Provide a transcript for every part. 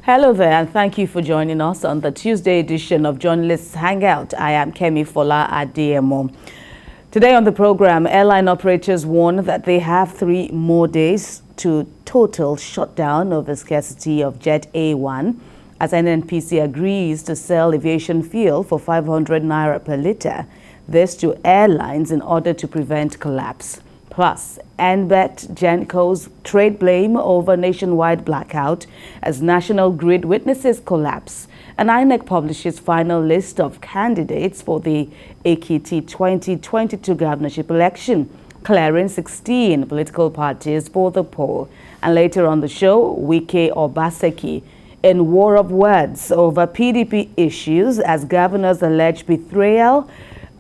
Hello there, and thank you for joining us on the Tuesday edition of Journalists Hangout. I am Kemi Fola Ademo. Today on the program, airline operators warn that they have 3 more days to total shutdown of the scarcity of Jet A1 as NNPC agrees to sell aviation fuel for 500 naira per litre. This to airlines in order to prevent collapse. Plus, NBET Genco's trade blame over nationwide blackout as National Grid witnesses collapse. And INEC publishes final list of candidates for the AKT 2022 governorship election, clearing 16 political parties for the poll. And later on the show, Wike Obaseki in war of words over PDP issues as governors allege betrayal,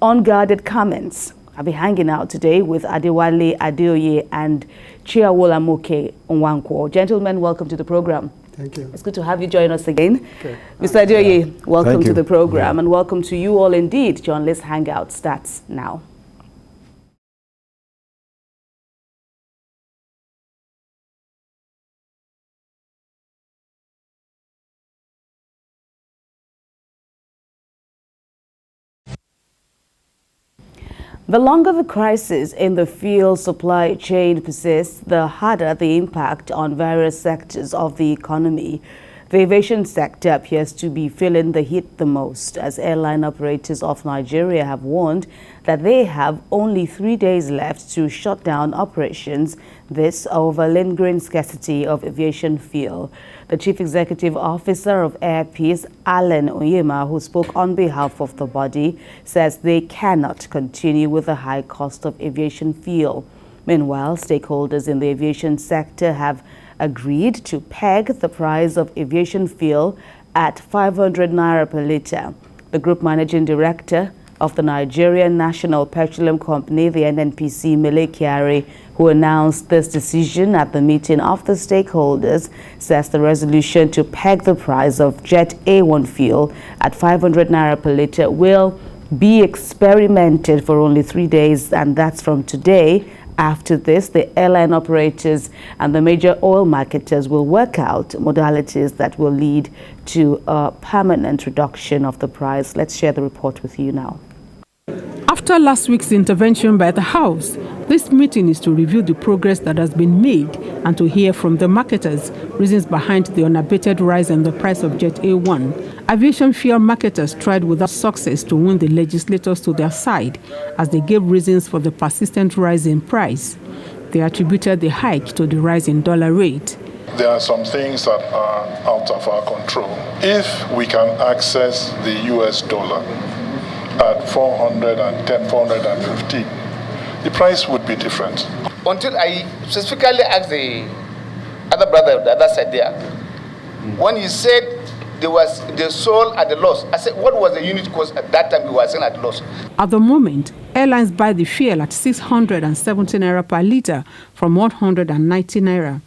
unguarded comments. I'll be hanging out today with Adewale Adeoye and Chiawola Moke Nwankwo. Gentlemen, welcome to the program. Thank you. It's good to have you join us again. Okay. Mr. Adeoye, welcome to the program, Yeah. and welcome to you all indeed. Journalist Hangout starts now. The longer the crisis in the fuel supply chain persists, the harder the impact on various sectors of the economy. The aviation sector appears to be feeling the heat the most, as airline operators of Nigeria have warned that they have only 3 days left to shut down operations, this over lingering scarcity of aviation fuel. The Chief Executive Officer of Air Peace, Allen Onyema, who spoke on behalf of the body, says they cannot continue with the high cost of aviation fuel. Meanwhile, stakeholders in the aviation sector have agreed to peg the price of aviation fuel at 500 naira per litre. The Group Managing Director of the Nigeria National Petroleum Company, the NNPC, Mele Kyari, who announced this decision at the meeting of the stakeholders, says the resolution to peg the price of Jet A1 fuel at 500 naira per litre will be experimented for only 3 days, and that's from today. After this, the airline operators and the major oil marketers will work out modalities that will lead to a permanent reduction of the price. Let's share the report with you now. After last week's intervention by the House, this meeting is to review the progress that has been made and to hear from the marketers reasons behind the unabated rise in the price of Jet A1. Aviation fuel marketers tried without success to win the legislators to their side as they gave reasons for the persistent rise in price. They attributed the hike to the rise in dollar rate. There are some things that are out of our control. If we can access the US dollar at 410, 450, the price would be different. Until I specifically asked the other brother, the other side there, when he said they sold at the loss, I said, what was the unit cost at that time we were selling at loss? At the moment, airlines buy the fuel at 670 naira per litre from 190 naira.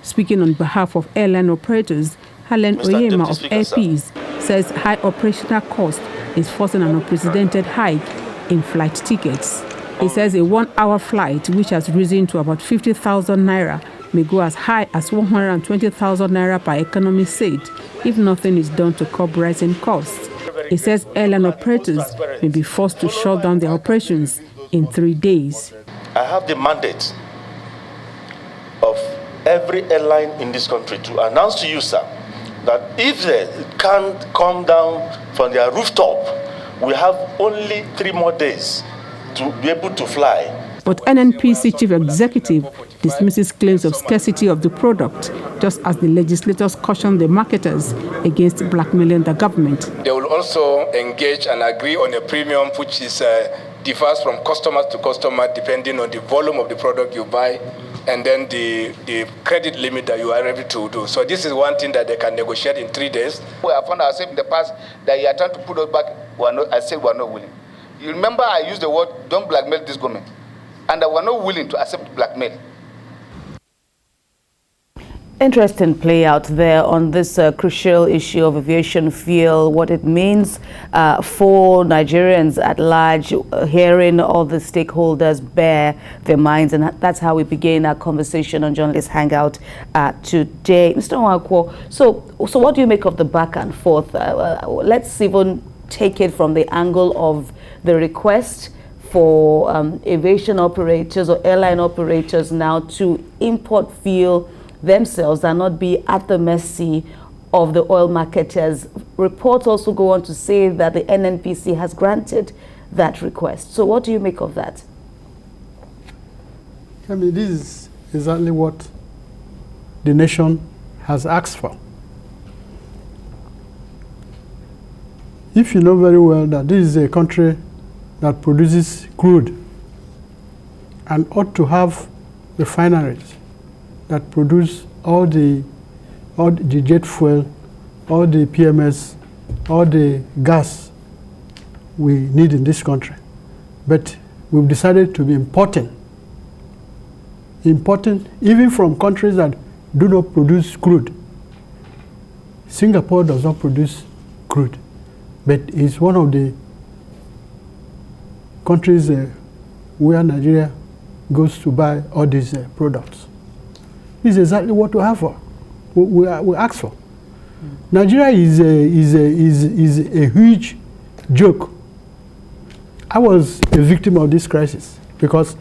Speaking on behalf of airline operators, Allen Onyema of Air Peace says high operational cost is forcing an unprecedented hike in flight tickets. He says a 1-hour flight, which has risen to about 50,000 naira, may go as high as 120,000 naira per economy seat if nothing is done to curb rising costs. He says airline operators may be forced to shut down their operations in 3 days. I have the mandate of every airline in this country to announce to you, sir, that if they can't come down from their rooftop, we have only 3 more days to be able to fly. But NNPC Chief Executive dismisses claims of scarcity of the product, just as the legislators caution the marketers against blackmailing the government. They will also engage and agree on a premium which is differs from customer to customer depending on the volume of the product you buy and then the credit limit that you are able to do. So this is one thing that they can negotiate in 3 days. We have found ourselves in the past that you are trying to put us back. I said we are not willing. You remember I used the word, don't blackmail this government. And we are not willing to accept blackmail. Interesting play out there on this crucial issue of aviation fuel, what it means for Nigerians at large, hearing all the stakeholders bare their minds, and that's how we begin our conversation on Journalist Hangout today. Mr. Nwakwo, so what do you make of the back and forth? Let's even take it from the angle of the request for aviation operators or airline operators now to import fuel themselves and not be at the mercy of the oil marketers. Reports also go on to say that the NNPC has granted that request. So what do you make of that? I mean, this is exactly what the nation has asked for. If you know very well that this is a country that produces crude and ought to have refineries that produce all the jet fuel, all the PMS, all the gas we need in this country. But we've decided to be importing even from countries that do not produce crude. Singapore does not produce crude, but it's one of the countries where Nigeria goes to buy all these products. This is exactly what we have for. We ask for. Nigeria is a huge joke. I was a victim of this crisis because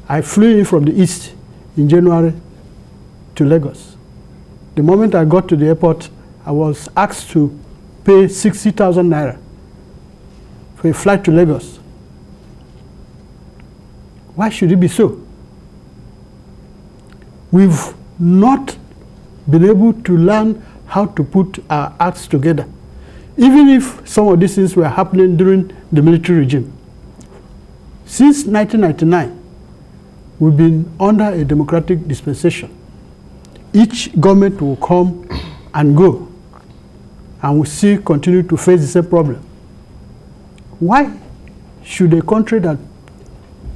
I flew in from the east in January to Lagos. The moment I got to the airport, I was asked to pay 60,000 naira for a flight to Lagos. Why should it be so? We've not been able to learn how to put our acts together, even if some of these things were happening during the military regime. Since 1999, we've been under a democratic dispensation. Each government will come and go, and we still continue to face the same problem. Why should a country that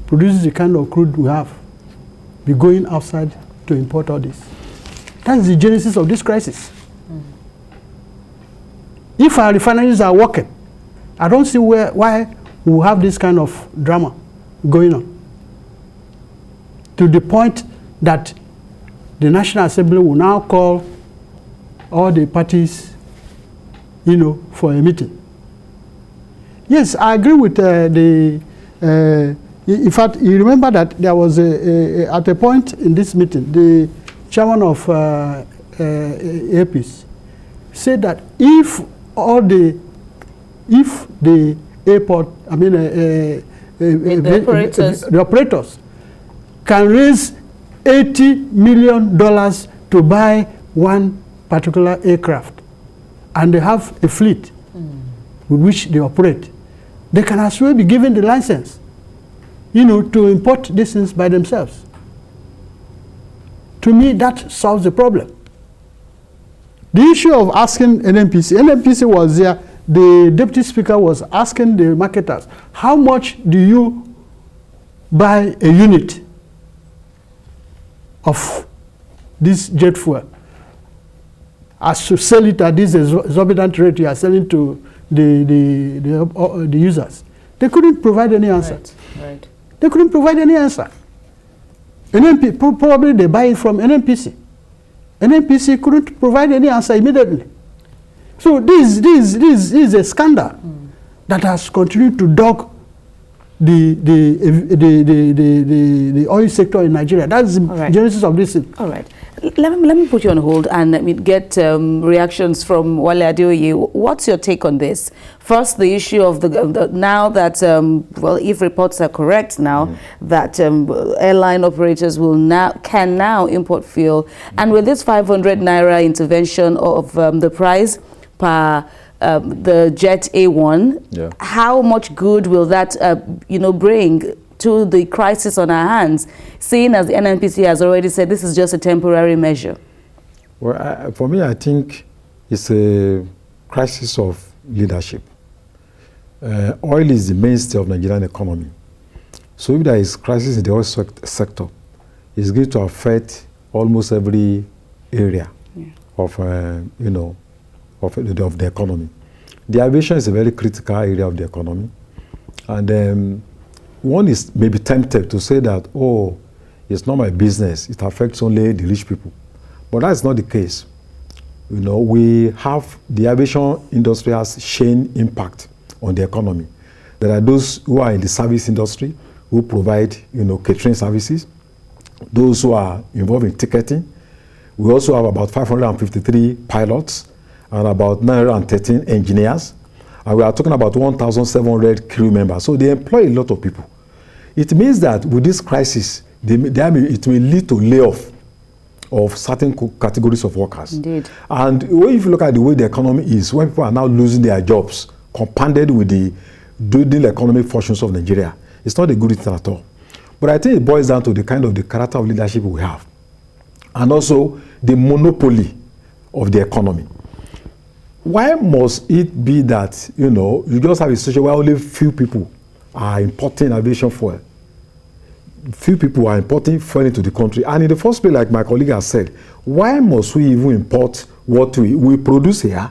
produces the kind of crude we have be going outside to import all this? That's the genesis of this crisis. If our refineries are working, I don't see why we have this kind of drama going on, to the point that the National Assembly will now call all the parties, for a meeting. Yes, I agree with in fact, you remember that there was at a point in this meeting, the chairman of APs said that if the airport, the operators can raise $80 million to buy one particular aircraft, and they have a fleet with which they operate, they can as well be given the license, to import these things by themselves. To me, that solves the problem. The issue of asking NNPC was there. The deputy speaker was asking the marketers, how much do you buy a unit of this jet fuel, as to sell it at this exorbitant rate you are selling to the users? They couldn't provide any answer. Right. They couldn't provide any answer. Probably they buy it from NNPC. NNPC couldn't provide any answer immediately. So this is a scandal that has continued to dog the oil sector in Nigeria. That's the genesis of this thing. All right. Let me put you on hold and get reactions from Wale Adeoye. What's your take on this? First, the issue of now that, if reports are correct now, that airline operators can now import fuel. And with this 500 naira intervention of the price per the Jet A1, how much good will that, bring to the crisis on our hands, seeing as the NNPC has already said this is just a temporary measure? Well, for me, I think it's a crisis of leadership. Oil is the mainstay of the Nigerian economy. So if there is crisis in the oil sector, it's going to affect almost every area of, you know, of the economy. The aviation is a very critical area of the economy. And one is maybe tempted to say that, oh, it's not my business, it affects only the rich people. But that's not the case. You know, we have the aviation industry has chain impact on the economy. There are those who are in the service industry who provide, you know, catering services, those who are involved in ticketing. We also have about 553 pilots and about 913 engineers. And we are talking about 1,700 crew members. So they employ a lot of people. It means that with this crisis, it will lead to layoff of certain categories of workers. Indeed. And if you look at the way the economy is, when people are now losing their jobs, compounded with the building economic fortunes of Nigeria, it's not a good thing at all. But I think it boils down to the kind of the character of leadership we have. And also the monopoly of the economy. Why must it be that, you know, you just have a situation where only few people are importing aviation fuel? Few people are importing fuel into the country. And in the first place, like my colleague has said, why must we even import what we produce here?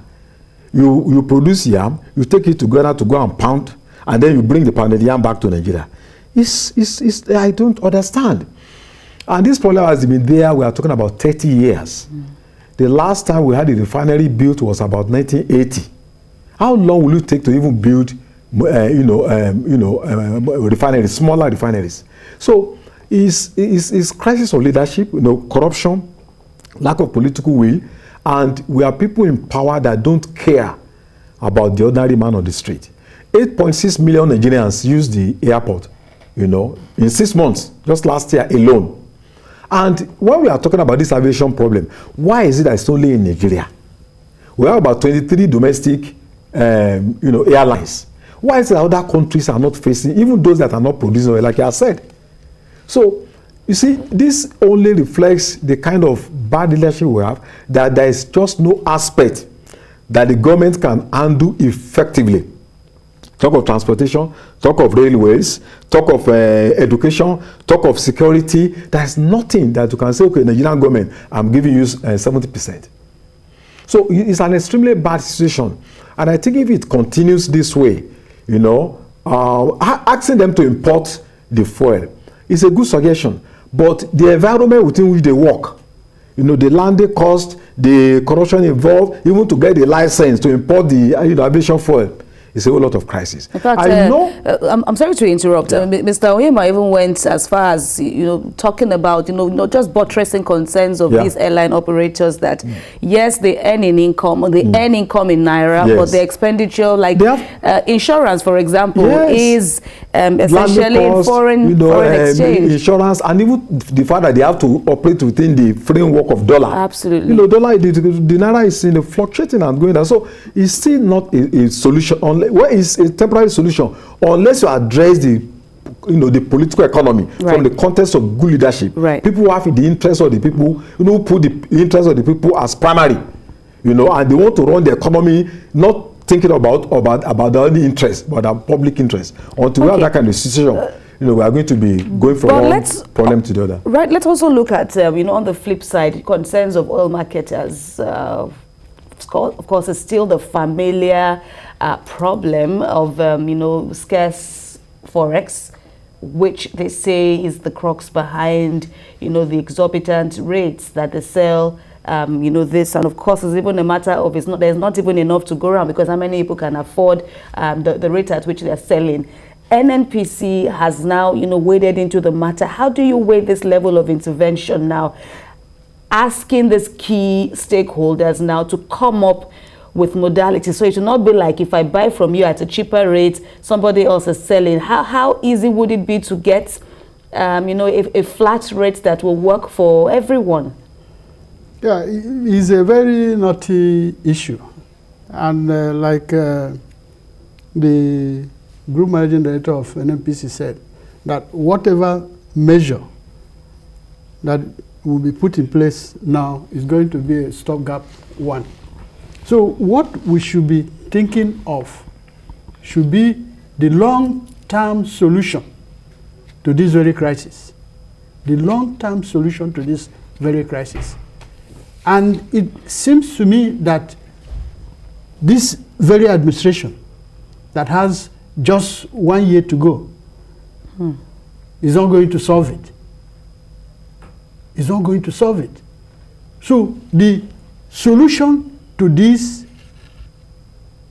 You produce yam, you take it to Ghana to go and pound, and then you bring the pounded yam back to Nigeria. I don't understand. And this problem has been there, we are talking about 30 years. The last time we had a refinery built was about 1980. How long will it take to even build refineries, smaller refineries? So it's crisis of leadership, you know, corruption, lack of political will, and we are people in power that don't care about the ordinary man on the street. 8.6 million Nigerians use the airport, you know, in 6 months, just last year alone. And when we are talking about this aviation problem, why is it that it's only in Nigeria? We have about 23 domestic, airlines. Why is it that other countries are not facing, even those that are not producing oil, like I said? So, you see, this only reflects the kind of bad leadership we have, that there is just no aspect that the government can handle effectively. Talk of transportation, talk of railways, talk of education, talk of security. There's nothing that you can say, okay, Nigerian government, I'm giving you 70%. So it's an extremely bad situation. And I think if it continues this way, you know, asking them to import the fuel is a good suggestion. But the environment within which they work, you know, the landing cost, the corruption involved, even to get the license to import the aviation fuel, it's a whole lot of crisis. In fact, I'm sorry to interrupt. Yeah. Mr. Onyema even went as far as, you know, talking about, you know, not just buttressing concerns of these airline operators that, yes, they earn in income, or they earn income in Naira, but the expenditure, like insurance, for example, is essentially cost, foreign exchange. Insurance, and even the fact that they have to operate within the framework of dollar. Absolutely. You know, dollar, the Naira is fluctuating and going down. So it's still not a solution. Where is a temporary solution unless you address the political economy from the context of good leadership. People who have the interest of the people, who put the interest of the people as primary, you know, and they want to run the economy not thinking about their own interest, but their public interest. Until we have that kind of situation, you know, we are going to be going from one problem to the other. Right. Let's also look at on the flip side, concerns of oil marketers. Of course, it's still the familiar problem of, scarce forex, which they say is the crux behind, the exorbitant rates that they sell, this. And of course, it's even a matter of, there's not even enough to go around, because how many people can afford the rate at which they're selling. NNPC has now, waded into the matter. How do you weigh this level of intervention now? Asking these key stakeholders now to come up with modalities, so it will not be like, if I buy from you at a cheaper rate, somebody else is selling. How easy would it be to get a flat rate that will work for everyone? Yeah, it's a very knotty issue, and like the group managing director of NNPC said, that whatever measure that will be put in place now is going to be a stopgap one. So what we should be thinking of should be the long-term solution to this very crisis. The long-term solution to this very crisis. And it seems to me that this very administration that has just 1 year to go is not going to solve it. Is not going to solve it. So the solution to this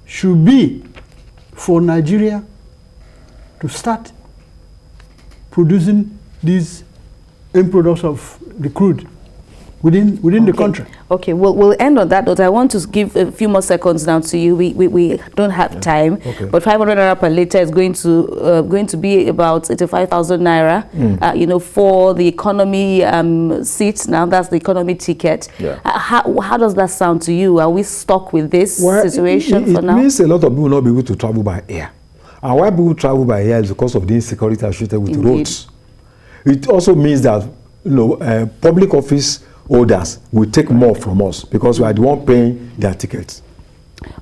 should be for Nigeria to start producing these end products of the crude within the country. Okay, we'll end on that note. I want to give a few more seconds now to you. We don't have time, but 500 naira per liter is going to be about 85,000 naira. You know, for the economy seats. Now that's the economy ticket. Yeah. How does that sound to you? Are we stuck with this situation for now? It means a lot of people will not be able to travel by air, and why people travel by air is because of the insecurity associated with roads. It also means that public office holders will take more from us because we are the one paying their tickets.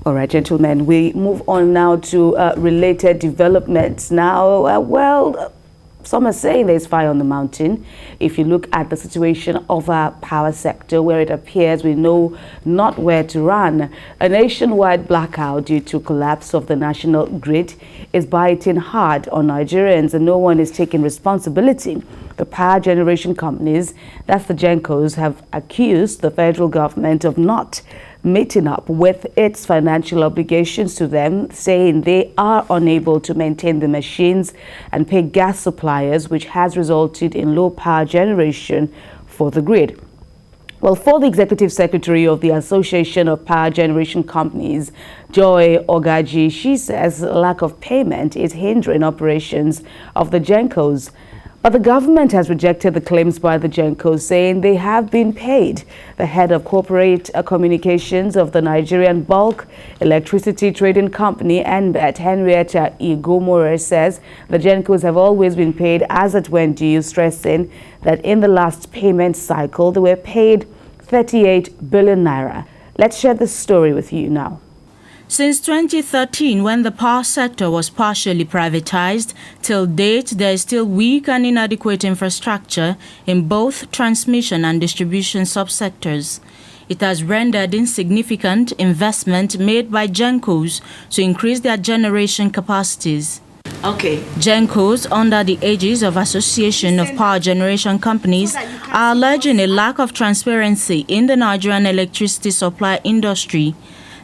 All right, gentlemen, we move on now to related developments. Now, well, some are saying there's fire on the mountain. If you look at the situation of our power sector, where it appears we know not where to run, a nationwide blackout due to collapse of the national grid is biting hard on Nigerians, and no one is taking responsibility. The power generation companies, that's the GENCOs, have accused the federal government of not meeting up with its financial obligations to them, saying they are unable to maintain the machines and pay gas suppliers, which has resulted in low power generation for the grid. Well, for the Executive Secretary of the Association of Power Generation Companies, Joy Ogaji, she says lack of payment is hindering operations of the GENCOs. But the government has rejected the claims by the GENCOs, saying they have been paid. The head of corporate communications of the Nigerian Bulk Electricity Trading Company, NBET, Henrietta Igomore, says the GENCOs have always been paid as at when due, stressing that in the last payment cycle, they were paid 38 billion naira. Let's share this story with you now. Since 2013, when the power sector was partially privatized, till date there is still weak and inadequate infrastructure in both transmission and distribution subsectors. It has rendered insignificant investment made by GENCOs to increase their generation capacities. GENCOs, under the aegis of Association of Power Generation Companies, are alleging a lack of transparency in the Nigerian electricity supply industry.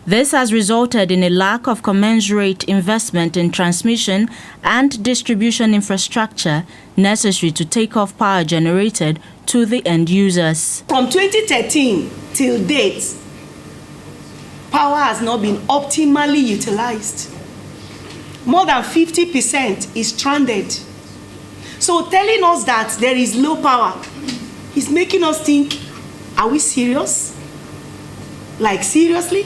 This has resulted in a lack of commensurate investment in transmission and distribution infrastructure necessary to take off power generated to the end users. From 2013 till date, power has not been optimally utilized. More than 50% is stranded. So telling us that there is low power is making us think, are we serious? Like, seriously?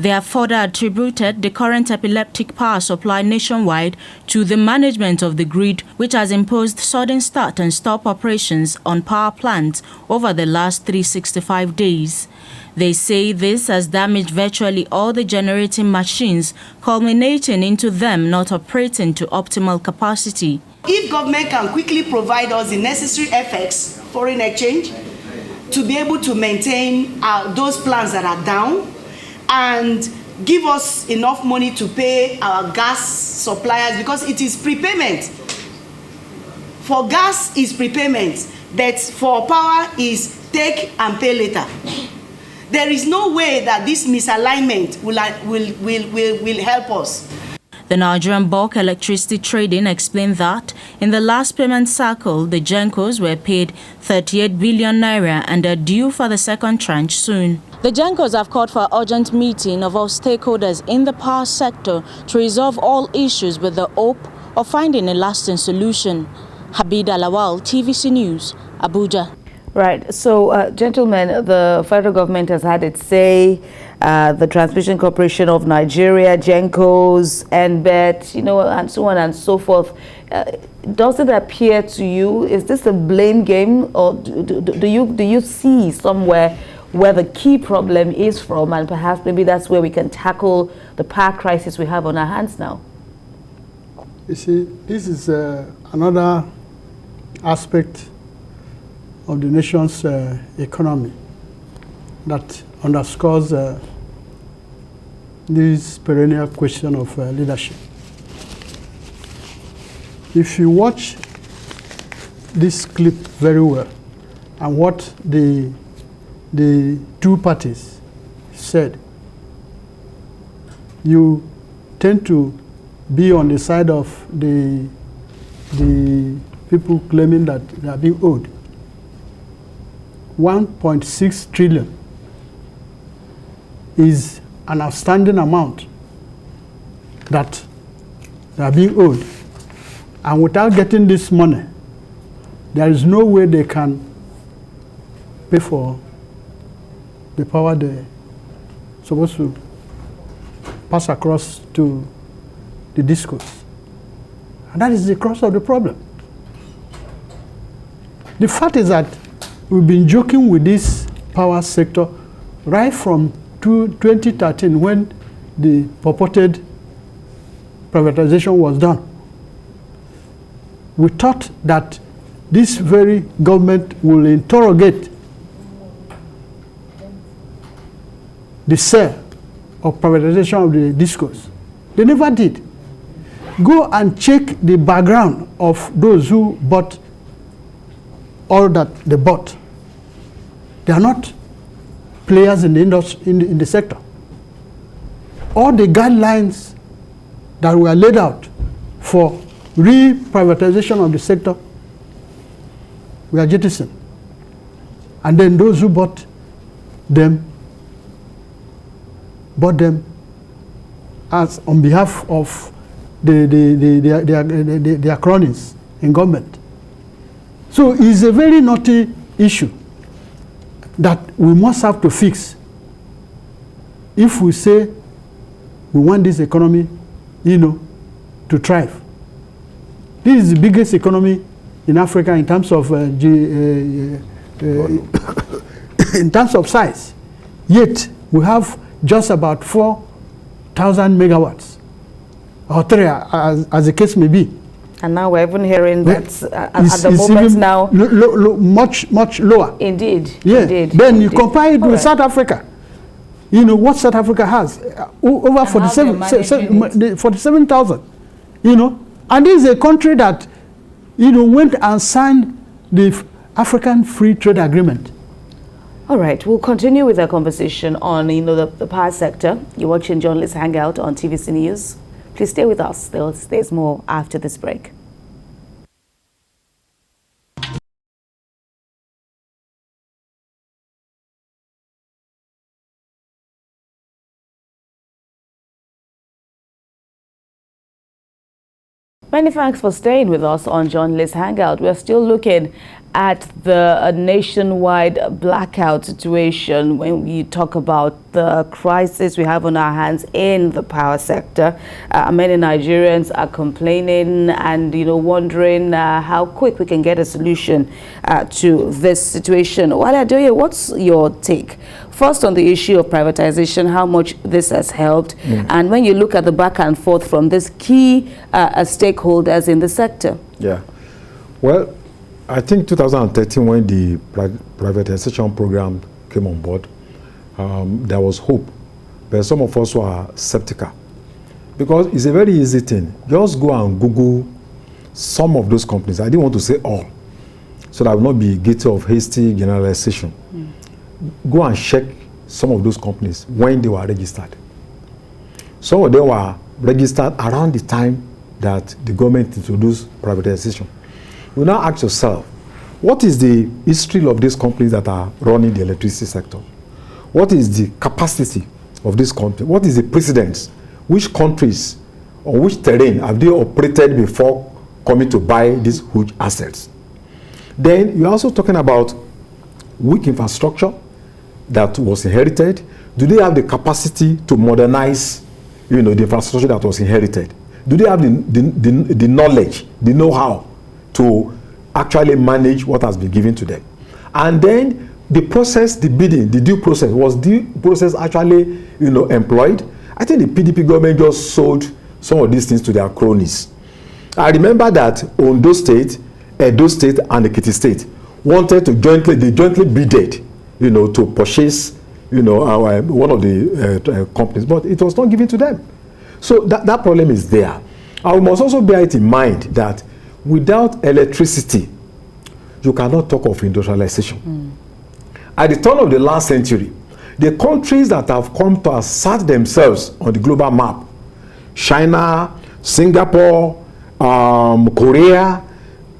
They have further attributed the current epileptic power supply nationwide to the management of the grid, which has imposed sudden start and stop operations on power plants over the last 365 days. They say this has damaged virtually all the generating machines, culminating into them not operating to optimal capacity. If government can quickly provide us the necessary FX, foreign exchange, to be able to maintain those plants that are down, and give us enough money to pay our gas suppliers, because it is prepayment. For gas is prepayment, but for power is take and pay later. There is no way that this misalignment will help us. The Nigerian Bulk Electricity Trading explained that in the last payment cycle, the GENCOs were paid 38 billion naira and are due for the second tranche soon. The GENCOs have called for an urgent meeting of all stakeholders in the power sector to resolve all issues with the hope of finding a lasting solution. Habida Lawal, TVC News, Abuja. Right. So, gentlemen, the federal government has had its say. The Transmission Corporation of Nigeria, GENCOs, NBET, and so on and so forth. Does it appear to you, is this a blame game, or do you see somewhere where the key problem is from, and perhaps maybe that's where we can tackle the power crisis we have on our hands now? You see, this is another aspect of the nation's economy. that underscores this perennial question of leadership. If you watch this clip very well and what the two parties said, you tend to be on the side of the people claiming that they are being owed 1.6 trillion is an outstanding amount that they are being owed. And without getting this money, there is no way they can pay for the power they're supposed to pass across to the discourse. And that is the crux of the problem. The fact is that we've been joking with this power sector right from 2013 when the purported privatization was done. We thought that this very government will interrogate the sale of privatization of the discourse. They never did. Go and check the background of those who bought all that they bought. They are not players in the industry, in the sector. All the guidelines that were laid out for re-privatization of the sector were jettisoned. And then those who bought them as on behalf of their cronies in government. So it's a very knotty issue that we must have to fix if we say we want this economy, to thrive. This is the biggest economy in Africa in terms of in terms of size. Yet we have just about 4,000 megawatts, or 3, as the case may be. And now we're even hearing that at the moment now much lower. Indeed. Yeah. Indeed. Then indeed. you compare it with South Africa. What South Africa has over 47,000. And this is a country that went and signed the African Free Trade Agreement. All right, we'll continue with our conversation on the power sector. You're watching Journalist Hangout on TVC News. Please stay with us. There's more after this break. Many thanks for staying with us on Journalist Hangout. We're still looking at the nationwide blackout situation when we talk about the crisis we have on our hands in the power sector. Many Nigerians are complaining and wondering how quick we can get a solution to this situation. Wale Adoye, what's your take? First, on the issue of privatization, how much this has helped, and when you look at the back and forth from these key stakeholders in the sector. Yeah, well, I think 2013 when the privatization program came on board, there was hope, but some of us were skeptical because it's a very easy thing. Just go and Google some of those companies. I didn't want to say all, so that I will not be guilty of hasty generalization. Go and check some of those companies when they were registered. Some of them were registered around the time that the government introduced privatization. You now ask yourself, what is the history of these companies that are running the electricity sector? What is the capacity of this company? What is the precedence? Which countries or which terrain have they operated before coming to buy these huge assets? Then you're also talking about weak infrastructure that was inherited. Do they have the capacity to modernize, the infrastructure that was inherited? Do they have the knowledge, the know-how to actually manage what has been given to them? And then the process, the bidding, the due process, was the process actually, employed? I think the PDP government just sold some of these things to their cronies. I remember that Ondo State, Edo State, and Ekiti State wanted to jointly bidded, to purchase one of the companies, but it was not given to them. So that problem is there. And we must also bear it in mind that without electricity, you cannot talk of industrialization. At the turn of the last century, the countries that have come to assert themselves on the global map, China, Singapore, Korea,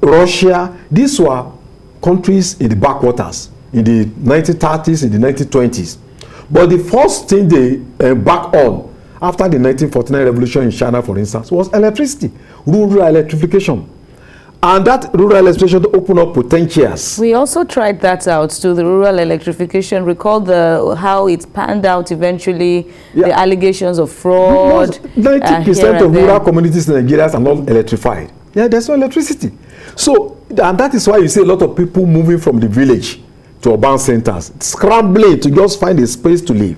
Russia, these were countries in the backwaters in the 1930s, in the 1920s. But the first thing they embarked on after the 1949 revolution in China, for instance, was electricity, rural electrification. And that rural electrification to open up potentials. We also tried that out to the rural electrification. Recall how it panned out eventually, the allegations of fraud. 90% of rural communities in Nigeria are not electrified. Yeah, there's no electricity. So, and that is why you see a lot of people moving from the village to urban centers, scrambling to just find a space to live.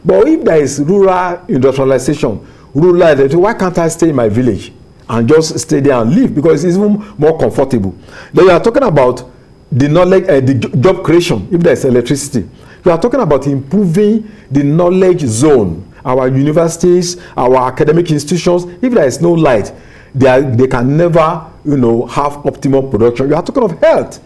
But if there is rural industrialization, rural electricity, why can't I stay in my village and just stay there and live? Because it's even more comfortable. Then you are talking about the knowledge, the job creation, if there is electricity. You are talking about improving the knowledge zone. Our universities, our academic institutions, if there is no light, they can never, have optimal production. You are talking of health.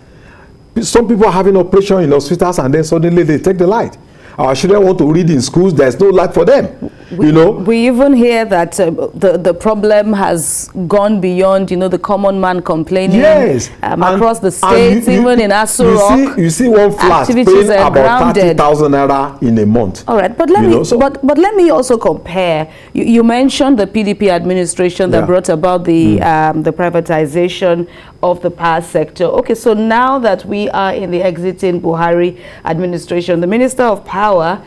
Some people are having operation in hospitals and then suddenly they take the light. Our children want to read in schools, there's no light for them. We even hear that the problem has gone beyond, the common man complaining. Yes. Across the states, even in Aso Rock. You see one flat paying about 30,000 naira in a month. All right, but let me also compare. You mentioned the PDP administration that brought about the privatization of the power sector. Okay, so now that we are in the exiting Buhari administration, the Minister of Power,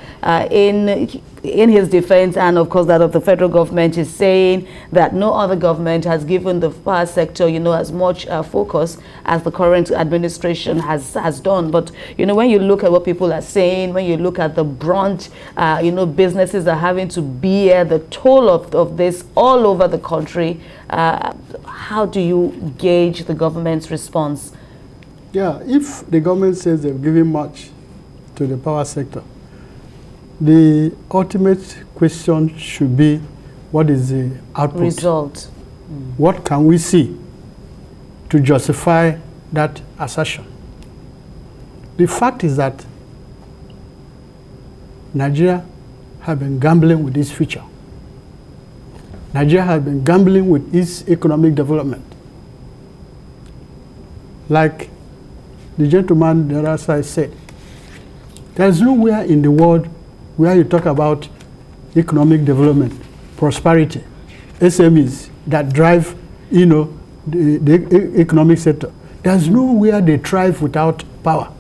in his defense, and of course that of the federal government, is saying that no other government has given the power sector, as much focus as the current administration has done. But, when you look at what people are saying, when you look at the brunt, businesses are having to bear the toll of this all over the country, how do you gauge the government's response? Yeah, if the government says they've given much to the power sector, the ultimate question should be, what is the output? Result. What can we see to justify that assertion? The fact is that Nigeria has been gambling with its future. Nigeria has been gambling with its economic development. Like the gentleman the other side said, there's nowhere in the world where you talk about economic development, prosperity, SMEs that drive, the economic sector. There's nowhere they thrive without power.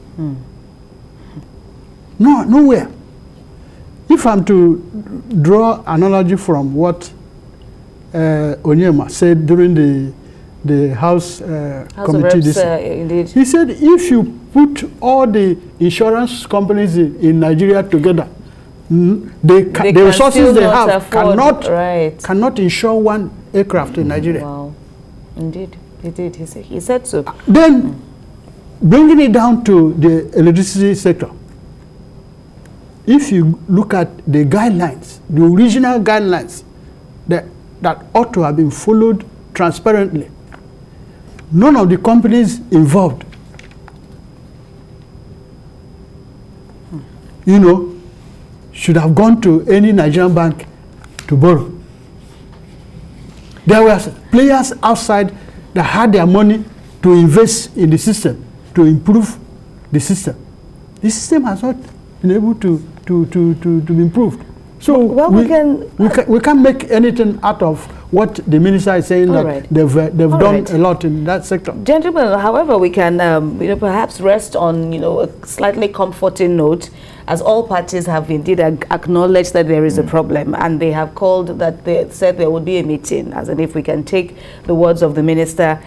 No, nowhere. If I'm to draw analogy from what Onyema said during the House committee, indeed. He said if you put all the insurance companies in Nigeria together, the resources they have cannot insure one aircraft in Nigeria. Wow, indeed, he did. He said so. Then, bringing it down to the electricity sector, if you look at the guidelines, the original guidelines that ought to have been followed transparently, none of the companies involved, should have gone to any Nigerian bank to borrow. There were players outside that had their money to invest in the system, to improve the system. The system has not been able to be improved. So we can't make anything out of what the minister is saying, that they've done a lot in that sector. Gentlemen, however, we can perhaps rest on a slightly comforting note, as all parties have indeed acknowledged that there is a problem, and they have called that, they said there would be a meeting, as in if we can take the words of the minister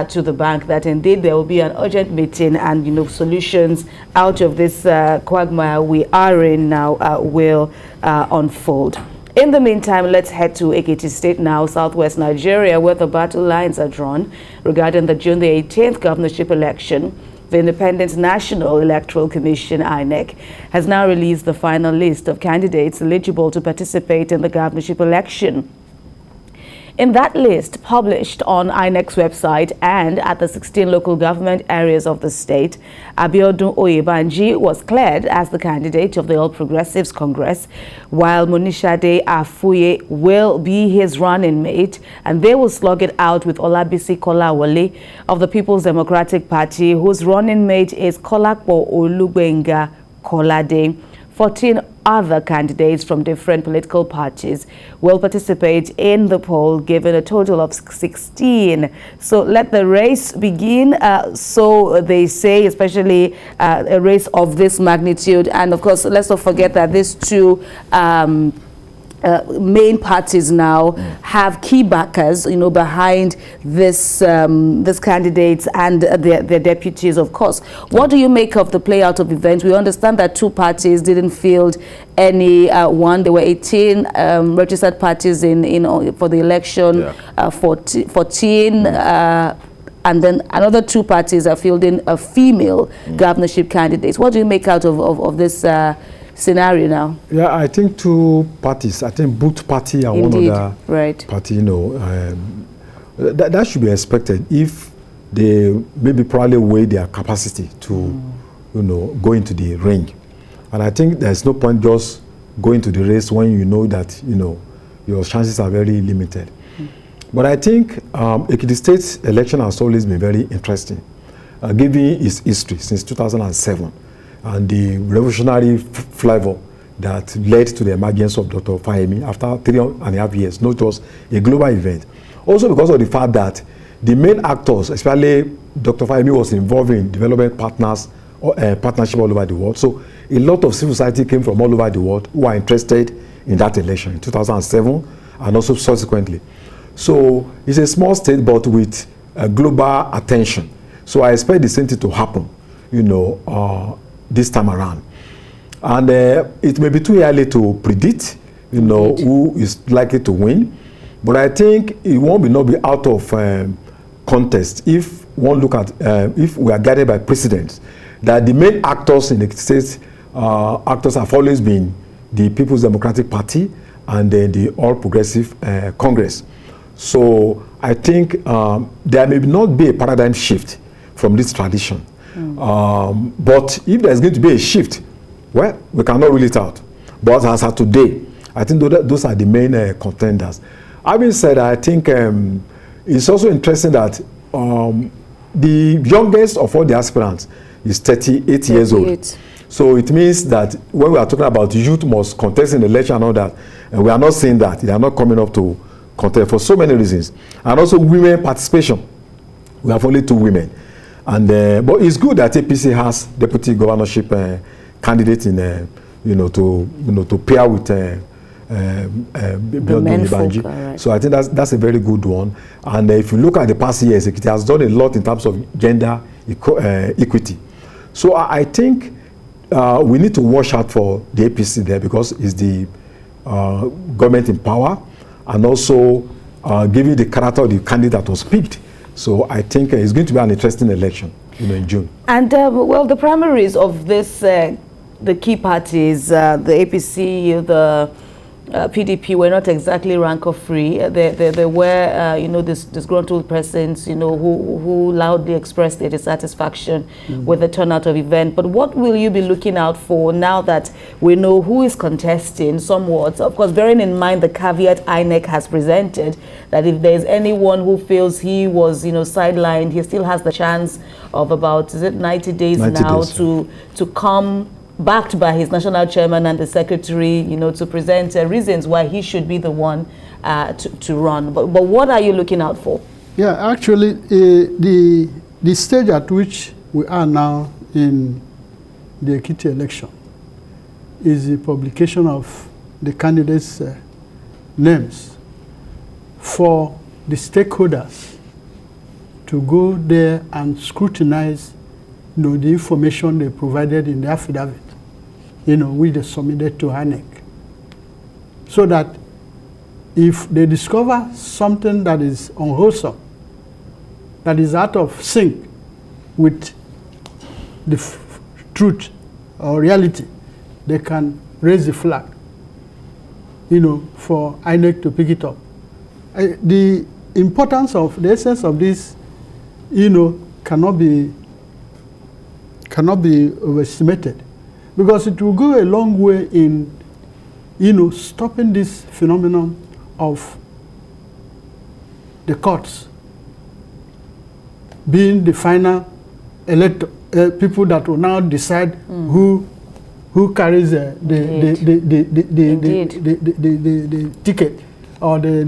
to the bank, that indeed there will be an urgent meeting, and solutions out of this quagmire we are in now will unfold. In the meantime, let's head to Ekiti State now, southwest Nigeria, where the battle lines are drawn regarding the June the 18th governorship election, The Independent National Electoral Commission, INEC, has now released the final list of candidates eligible to participate in the governorship election. In that list, published on INEC's website and at the 16 local government areas of the state, Abiodun Oyebanji was cleared as the candidate of the All Progressives Congress, while Monishade Afuye will be his running mate, and they will slug it out with Olabisi Kolawole of the People's Democratic Party, whose running mate is Kolakpo Olugbenga Kolade. 14 other candidates from different political parties will participate in the poll, given a total of 16. So let the race begin, so they say, especially a race of this magnitude. And of course, let's not forget that these two main parties now have key backers, behind this this candidates and their deputies, of course. What do you make of the play out of events? We understand that two parties didn't field any one. There were 18 registered parties for the election, 14. And then another two parties are fielding a female governorship candidates. What do you make out of this scenario now? Yeah, I think two parties. I think both party and Indeed. one other right. party, that should be expected if they maybe probably weigh their capacity to, go into the ring. And I think there's no point just going to the race when you know that, your chances are very limited. But I think Ekiti State's election has always been very interesting, given its history since 2007. And the revolutionary flavor that led to the emergence of Dr. Fahimi after 3.5 years. No, it was a global event. Also because of the fact that the main actors, especially Dr. Fahimi, was involved in development partnership all over the world. So a lot of civil society came from all over the world who are interested in that election in 2007 and also subsequently. So it's a small state, but with global attention. So I expect the same thing to happen, this time around. And it may be too early to predict, who is likely to win. But I think it won't not be out of contest if one look at, if we are guided by precedents, that the main actors in the states, actors have always been the People's Democratic Party and then the All Progressive Congress. So I think there may not be a paradigm shift from this tradition. But if there's going to be a shift, well, we cannot rule it out. But as of today, I think those are the main contenders. Having said that, I think it's also interesting that the youngest of all the aspirants is 38 years old. So it means that when we are talking about youth must contest in the election and all that, and we are not seeing that. They are not coming up to contest for so many reasons. And also women participation. We have only 2 women. And but it's good that APC has deputy governorship candidates in, to pair with Ibanji. Right. So I think that's a very good one. And if you look at the past years, it has done a lot in terms of gender equity. So I think we need to watch out for the APC there because it's the government in power and also giving the character of the candidate that was picked. So I think it's going to be an interesting election, in June. And well, the primaries of this, the key parties, the APC, the PDP were not exactly rancor-free. There were, disgruntled persons, who loudly expressed their dissatisfaction with the turnout of event. But what will you be looking out for now that we know who is contesting somewhat? Of course, bearing in mind the caveat INEC has presented that if there's anyone who feels he was, sidelined, he still has the chance of about, 90 days now to come backed by his national chairman and the secretary, to present reasons why he should be the one to run. But what are you looking out for? Yeah, actually, the stage at which we are now in the Ekiti election is the publication of the candidates' names for the stakeholders to go there and scrutinize the information they provided in the affidavit, which they submitted to INEC. So that if they discover something that is unwholesome, that is out of sync with the truth or reality, they can raise the flag, for INEC to pick it up. The importance of, the essence of this, cannot be overestimated, because it will go a long way in, stopping this phenomenon of the courts being the final people that will now decide who carries the ticket or the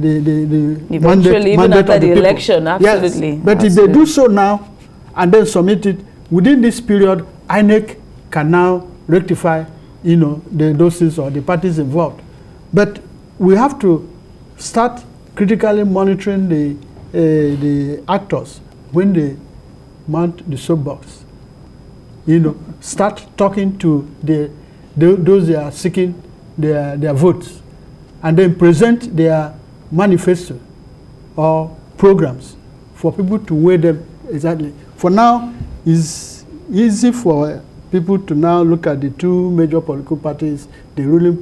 mandate, even mandate after of the people. election, absolutely. Yes. But if they do so now and then submit it within this period, INEC can now rectify, the doses or the parties involved. But we have to start critically monitoring the actors when they mount the soapbox. Start talking to those they are seeking their votes, and then present their manifesto or programs for people to weigh them exactly. For now, it's easy for people to now look at the two major political parties, the ruling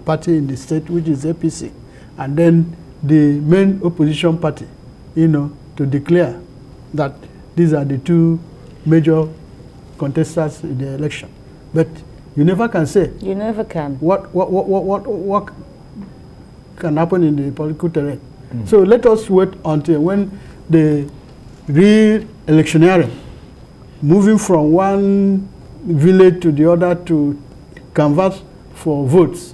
party in the state, which is APC, and then the main opposition party, to declare that these are the two major contestants in the election. But you never can say. You never can. What can happen in the political terrain. So let us wait until when the real electioneering, moving from one village to the other to canvass for votes,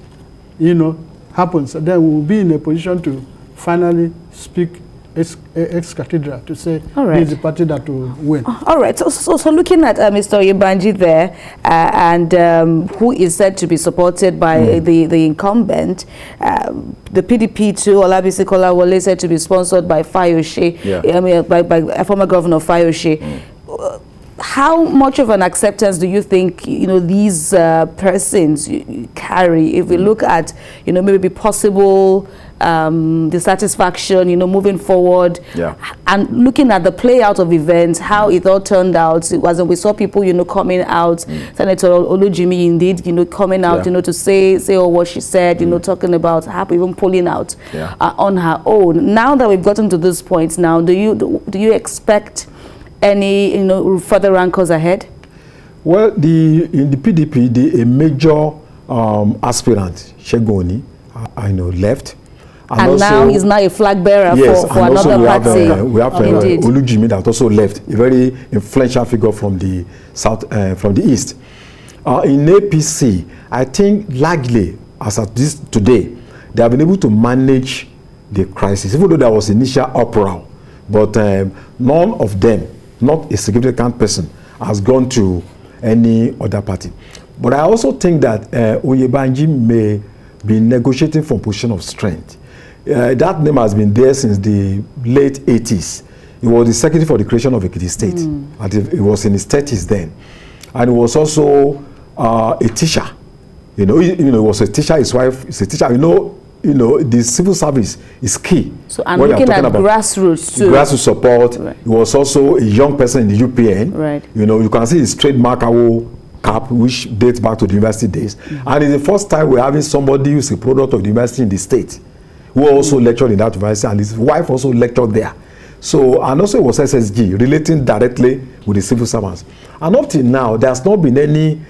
happens. And then we will be in a position to finally speak ex cathedra to say this is the party that will win. All right. So looking at Mr. Oyebanji there, and who is said to be supported by the incumbent, the PDP too, Olabisi Kolawole, said to be sponsored by Fayose, by a former governor Fayose. How much of an acceptance do you think these persons carry if we look at maybe possible dissatisfaction moving forward, and looking at the play out of events, how it all turned out? It wasn't, we saw people coming out, Senator Olujimi indeed coming out to say what she said, talking about her even pulling out on her own. Now that we've gotten to this point, now do you expect any further rancors ahead? Well, in the PDP, a major aspirant, Shegoni, left. And now he's now a flag bearer for another party. We have Olujimi that also left, a very influential figure from the south, from the east. In APC, I think largely, as at this today, they have been able to manage the crisis, even though there was initial uproar. But none of them, not a significant person, has gone to any other party. But I also think that Oyebanji may be negotiating from a position of strength. That name has been there since the late 80s. He was the secretary for the creation of Ekiti State. And he was in his 30s then. And he was also a teacher. He was a teacher, his wife is a teacher. The civil service is key. So I'm looking at grassroots too. Grassroots support. He was also a young person in the UPN. You can see his trademark cap, which dates back to the university days. And it's the first time we're having somebody who's a product of the university in the state, who also lectured in that university, and his wife also lectured there. So, and also it was SSG, relating directly with the civil servants. And up till now, there's not been any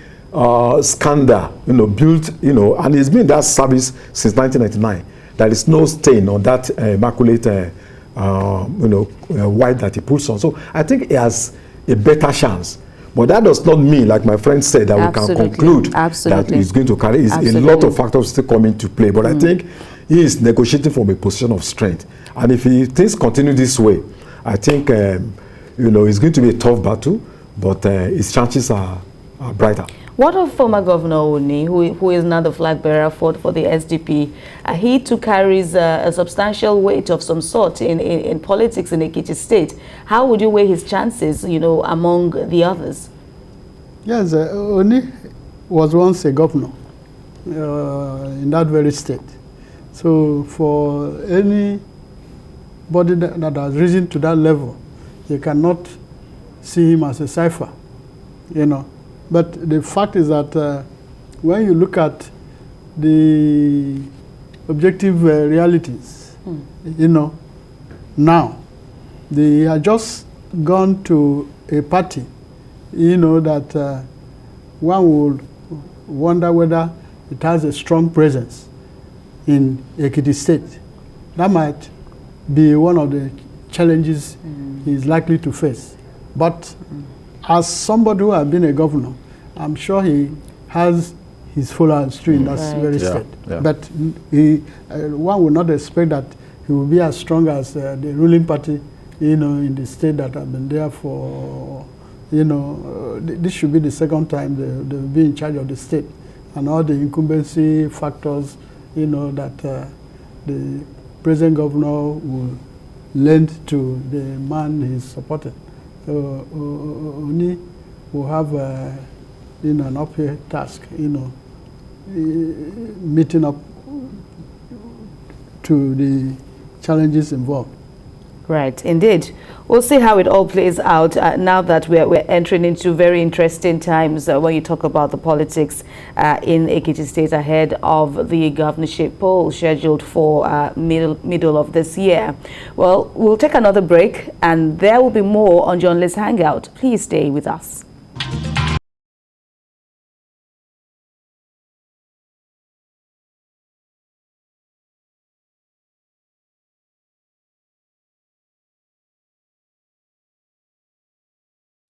scandal, built, and it's been in that service since 1999. There is no stain on that immaculate, white that he puts on. So I think he has a better chance. But that does not mean, like my friend said, that we can conclude that he's going to carry. A lot of factors still come into play. But I think he is negotiating from a position of strength. And if things continue this way, I think, it's going to be a tough battle, but his chances are brighter. What of former Governor Oni, who is now the flag bearer for the SDP? He too carries a substantial weight of some sort in politics in Ekiti State. How would you weigh his chances, among the others? Yes, Oni was once a governor in that very state. So for anybody that has risen to that level, you cannot see him as a cipher. you know. But the fact is that when you look at the objective realities, you know, now, they are just gone to a party, you know, that one would wonder whether it has a strong presence in Ekiti State. That might be one of the challenges he's likely to face. But as somebody who has been a governor, I'm sure he has his followers too in that very state. Yeah. But one would not expect that he will be as strong as the ruling party, you know, in the state that have been there for, you know, this should be the second time they will be in charge of the state. And all the incumbency factors, you know, that the present governor will lend to the man he's supporting. So Oni will have, you know, an uphill task, you know, meeting up to the challenges involved. Right, indeed. We'll see how it all plays out now that we're entering into very interesting times when you talk about the politics in Ekiti State ahead of the governorship poll scheduled for middle of this year. Well, we'll take another break and there will be more on Journalist Hangout. Please stay with us.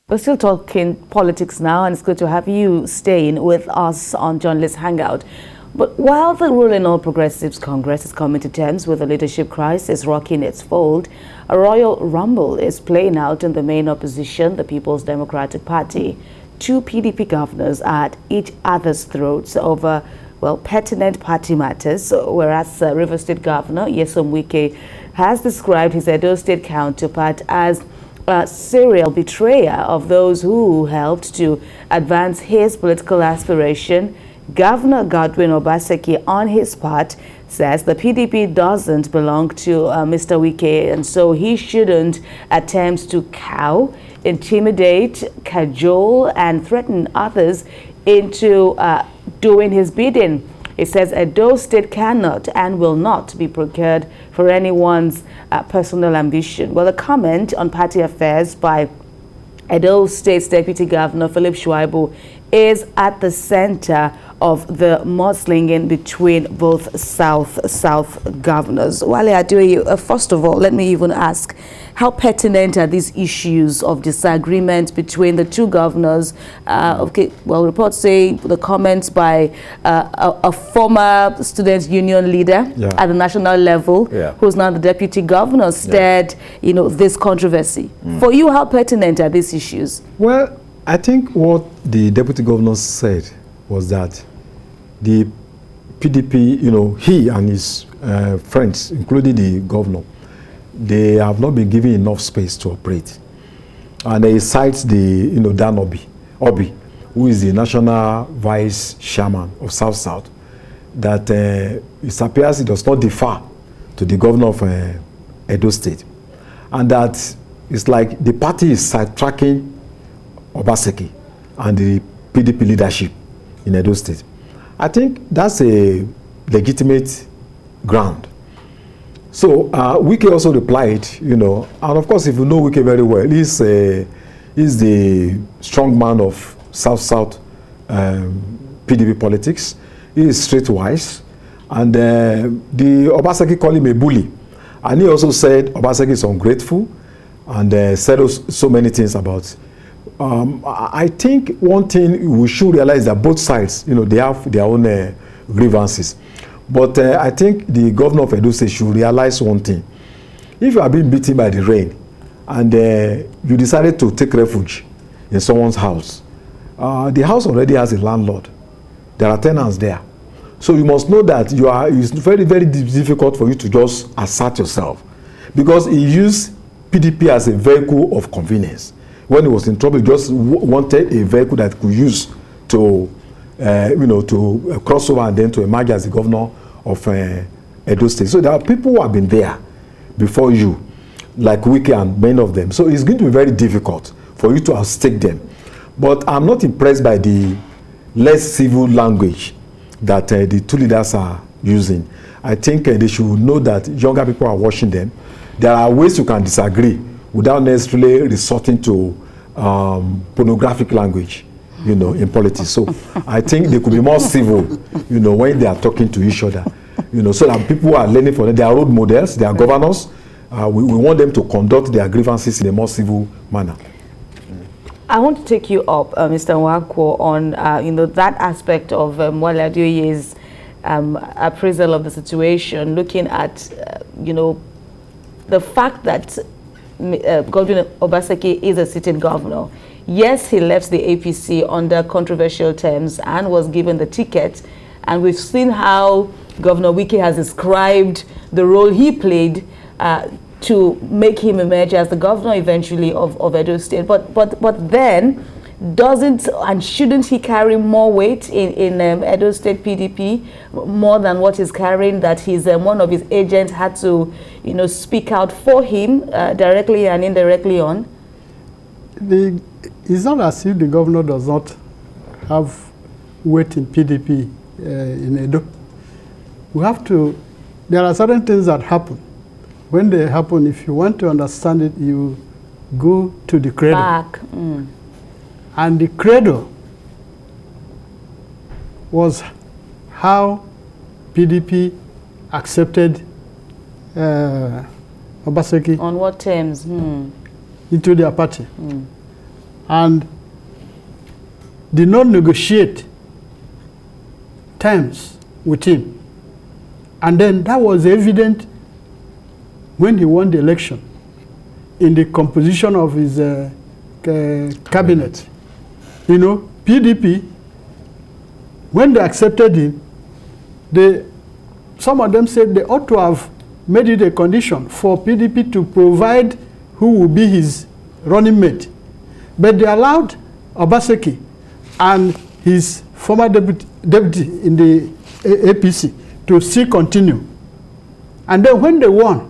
We're still talking politics now, and it's good to have you staying with us on Journalist Hangout. But while the ruling All Progressives Congress is coming to terms with the leadership crisis rocking its fold, a royal rumble is playing out in the main opposition, the People's Democratic Party. Two PDP governors are at each other's throats over, well, pertinent party matters, whereas River State Governor Nyesom Wike has described his Edo State counterpart as a serial betrayer of those who helped to advance his political aspiration. Governor Godwin Obaseki, on his part, says the PDP doesn't belong to Mr. Wike, and so he shouldn't attempt to cow, intimidate, cajole, and threaten others into doing his bidding. It says Edo State cannot and will not be procured for anyone's personal ambition. Well, a comment on party affairs by Edo State's Deputy Governor Philip Shuaibu is at the center of the mudslinging between both South governors. Wale Adeoye, first of all, let me even ask, how pertinent are these issues of disagreement between the two governors? Okay, well, reports say the comments by a former student union leader at the national level, who's now the deputy governor, stirred, you know, this controversy. For you, how pertinent are these issues? Well, I think what the deputy governor said was that the PDP, you know, he and his friends, including the governor, they have not been given enough space to operate. And he cites the, you know, Dan Obi, who is the national vice chairman of South-South, that it appears he does not defer to the governor of Edo State. And that it's like the party is sidetracking Obaseki and the PDP leadership in Edo State. I think that's a legitimate ground. So Wike also replied, you know, and of course, if you know Wike very well, he's the strong man of South-South PDP politics. He is streetwise, and the Obaseki called him a bully, and he also said Obaseki is ungrateful, and said so many things about. I think one thing we should realize that both sides, you know, they have their own grievances. But I think the governor of Edo State should realize one thing. If you are being beaten by the rain and you decided to take refuge in someone's house, the house already has a landlord. There are tenants there. So you must know that it's very, very difficult for you to just assert yourself, because he used PDP as a vehicle of convenience. When he was in trouble, he just wanted a vehicle that could use to, you know, to cross over and then to emerge as the governor of Edo State. So there are people who have been there before you, like Wike and many of them. So it's going to be very difficult for you to outstake them. But I'm not impressed by the less civil language that the two leaders are using. I think they should know that younger people are watching them. There are ways you can disagree without necessarily resorting to pornographic language, you know, in politics. So I think they could be more civil, you know, when they are talking to each other, you know, so that people are learning from them. They are role models, they are governors. We want them to conduct their grievances in a more civil manner. I want to take you up, Mr. Nwakwo, on you know, that aspect of Wale Adeoye's appraisal of the situation, looking at you know, the fact that Godwin Obaseki is a sitting governor. Yes, he left the APC under controversial terms and was given the ticket, and we've seen how Governor Wike has described the role he played to make him emerge as the governor eventually of Edo State. But then, doesn't and shouldn't he carry more weight in Edo State PDP, more than what he's carrying, that he's one of his agents had to, you know, speak out for him directly and indirectly on? It's not as if the governor does not have weight in PDP in Edo. We have to, there are certain things that happen. When they happen, if you want to understand it, you go to the cradle. Back. And the cradle was how PDP accepted Obaseki. On what terms? Into their party. And did not negotiate terms with him. And then that was evident when he won the election in the composition of his cabinet. You know, PDP, when they accepted him, some of them said they ought to have made it a condition for PDP to provide who will be his running mate. But they allowed Obaseki and his former deputy in the APC to still continue. And then when they won,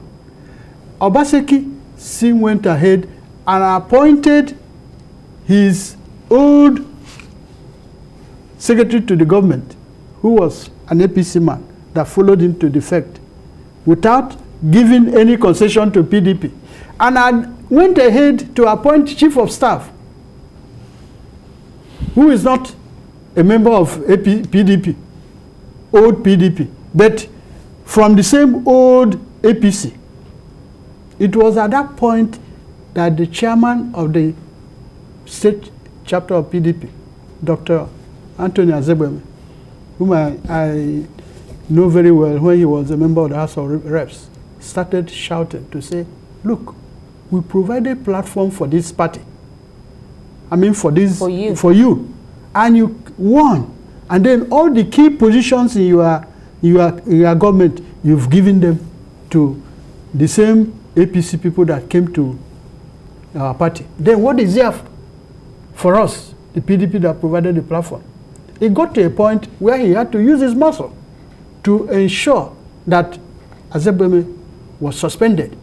Obaseki still went ahead and appointed his old secretary to the government, who was an APC man, that followed him to defect, without giving any concession to PDP. And I went ahead to appoint chief of staff, who is not a member of PDP, old PDP, but from the same old APC. It was at that point that the chairman of the state chapter of PDP, Dr. Anthony Azebweme, whom I know very well when he was a member of the House of Reps, started shouting to say, look, we provided a platform for this party. I mean for you. And you won. And then all the key positions in your government, you've given them to the same APC people that came to our party. Then what is there for us, the PDP that provided the platform? It got to a point where he had to use his muscle to ensure that Azebweme was suspended.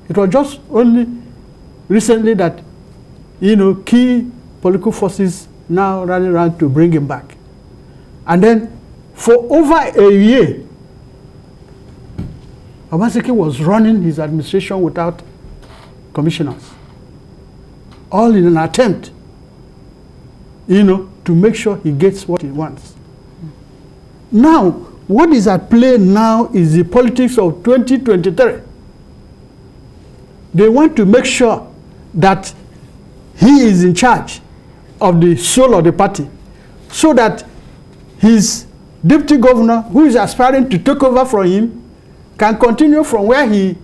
It was just only recently that, you know, key political forces now running around to bring him back. And then for over a year, Obaseki was running his administration without commissioners, all in an attempt, you know, to make sure he gets what he wants. Now, what is at play now is the politics of 2023. They want to make sure that he is in charge of the soul of the party, so that his deputy governor, who is aspiring to take over from him, can continue from where he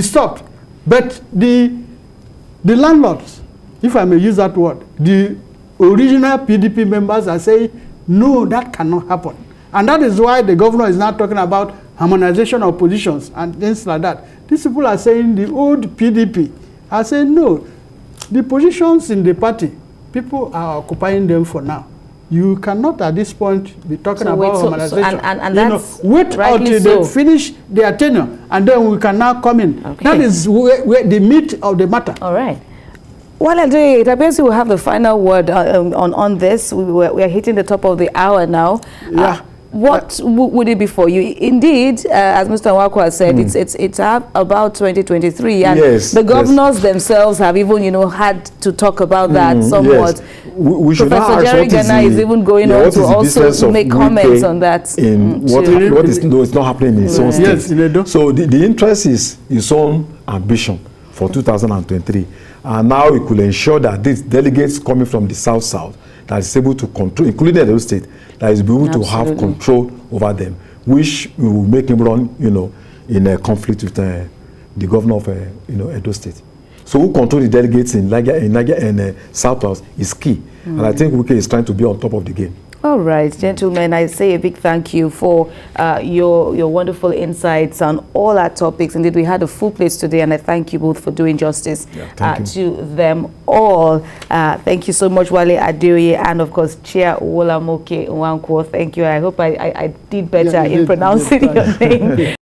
stopped. But the landlords, if I may use that word, the original PDP members are saying, no, that cannot happen. And that is why the governor is now talking about harmonization of positions and things like that. These people are saying, the old PDP are saying, no, the positions in the party, people are occupying them for now. You cannot at this point be talking about harmonization. And that's wait until they finish their tenure, and then we can now come in. Okay. That is where the meat of the matter. All right. While I do it, I guess we'll have the final word on this. We are hitting the top of the hour now. Yeah. What would it be for you? Indeed, as Mr. Nwako has said, it's about 2023, and yes, the governors themselves have even, had to talk about that somewhat. Yes. We should Professor Jerry Ghana is even going on to also make comments on that. In what is it's not happening in his own state. Yes, so the interest is his own ambition for 2023, and now it could ensure that these delegates coming from the south that is able to control, including Edo State, that is able to have control over them, which will make him run, in a conflict with the governor of, Edo State. So who control the delegates in Nigeria and South is key, and I think Wike is trying to be on top of the game. All right, gentlemen, I say a big thank you for your wonderful insights on all our topics. Indeed, we had a full plate today, and I thank you both for doing justice to them all. Thank you so much, Wale Adeoye, and of course, Chair Wolamoke Nwankwo. Thank you. I hope I did better in pronouncing your name.